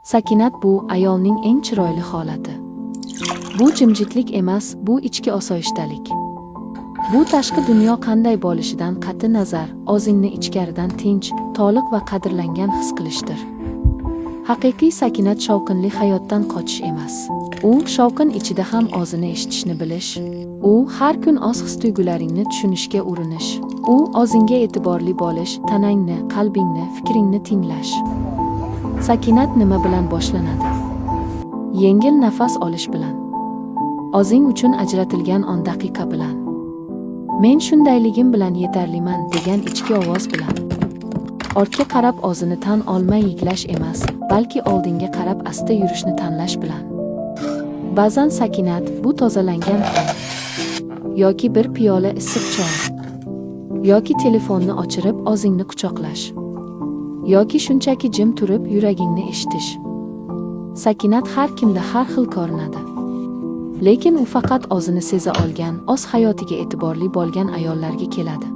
Sakinat bu ayolning eng chiroyli holati. Bu jimjitlik emas, bu ichki osoyishtalik. Bu tashqi dunyo qanday bo'lishidan qat'i nazar, o'zingni ichkaridan tinch, to'liq va qadrlangan his qilishdir. Haqiqiy sakinat shovqinli hayotdan qochish emas. U shovqin ichida ham o'zini eshitishni bilish. U har kun o'z his-tuyg'ularingni tushunishga urinish. U o'zingga e'tiborli bo'lish, tanangni, qalbingni, fikringni tinglash. Sakinat nima bilan boshlanadi? Yengil nafas olish bilan. O'zing uchun ajratilgan 10 daqiqa bilan. Men shundayligim bilan yetarliman degan ichki ovoz bilan. Ortga qarab o'zini tan olmay yiglash emas, balki oldinga qarab asta yurishni tanlash bilan. Ba'zan sakinat bu tozalangan qon, yoki bir piyola issiq choy, yoki telefonni o'chirib o'zingni quchoqlash, yoki shunchaki jim turib yuragingni eshitish. Sakinat har kimda har xil ko'rinadi. Lekin u faqat o'zini seza olgan, o'z hayotiga e'tiborli bo'lgan ayollarga keladi.